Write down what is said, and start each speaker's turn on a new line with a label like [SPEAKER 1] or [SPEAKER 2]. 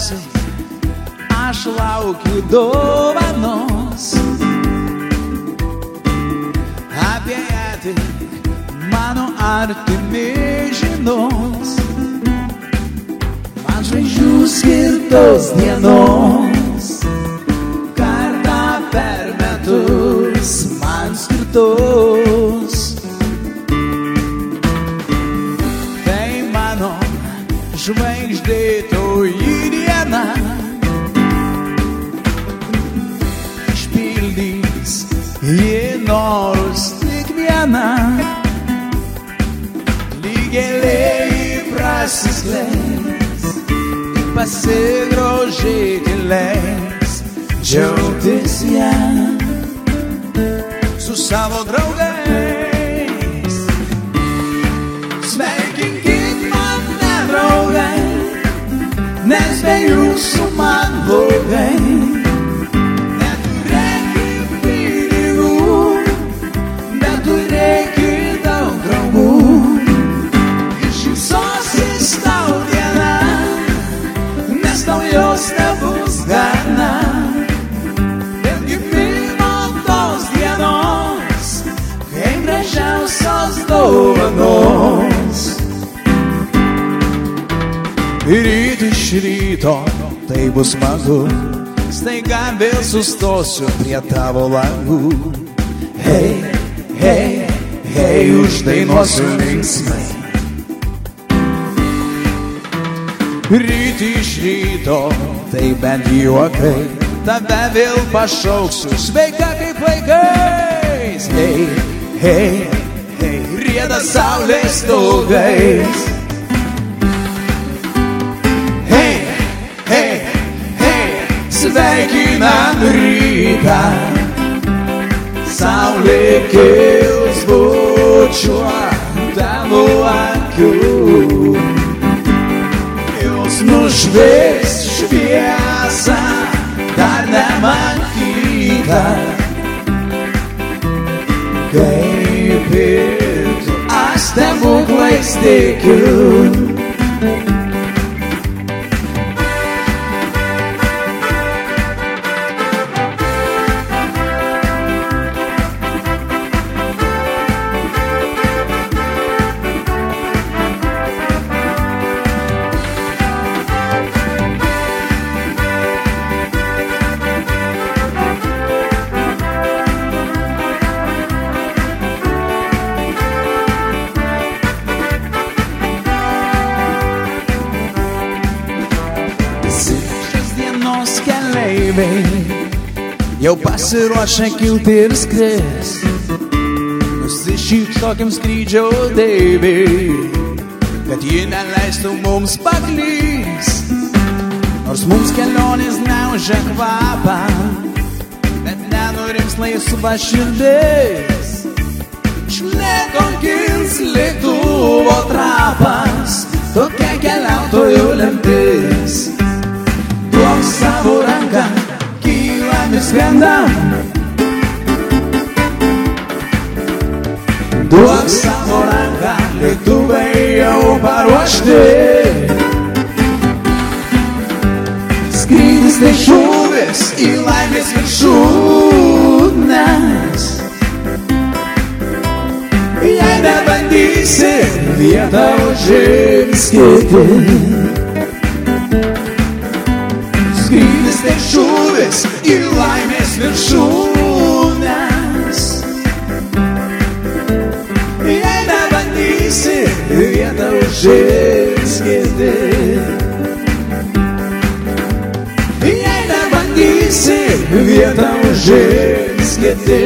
[SPEAKER 1] labiausiai aš laukiu dovanos. Apie ją tik mano artimi žinos. Man žvaigždžių skirtos dienos, kartą per metus man skirtos. Tai mano žvaigždėtoji diena, išpildys ji norus tik vieną. Lyg gėlė prasiskleis, pasigrožėti leis, džiaugtis ją su savo draugais. Sveikinkit mane, draugai, nes be jūsų man blogai. Neturėkit pinigų, bet turėkit daug draugų. Iš šypsosis tau diena, nes tau jos nebus gana. Dėl gimimo tos dienos, kaip gražiausios dovanos. Ryt iš ryto tai bus smagu, staiga vėl sustosiu prie tavo langų. Hei, hei, hei, uždainuosiu linksmai. Ryt iš ryto tai bent juokai, tave vėl pašauksiu, sveika kaip vaikais. Hei, hei, hei, rieda saulės stogais. Hei, hei, hei, sveikinam rytą, saulė kils bučiuot tavo akių. Jos nušvis šviesą, dar nematyta, kaip ir tu, aš stebuklais tikiu. Jau pasiruošę kilti ir skris, nusišypsokim skrydžio deivei, kad ji neleistų mums paklyst. Nors mums kelionės gniaužia kvapą, bet nenurims laisva širdis. Šlėko kils lėktuvo trapas, tokia keliautojų lemtis. Duok savo ranką, kylam ir skrendam. Duok savo ranką, lėktuvai jau paruošti. Skrydis tai šūvis į laimės viršūnes. Jei nebandysi, vietą užims kiti. Skrydis tai šūvis į laimės viršūnes. Jei nebandysi, vietą užims kiti. Jei nebandysi, vietą užims kiti.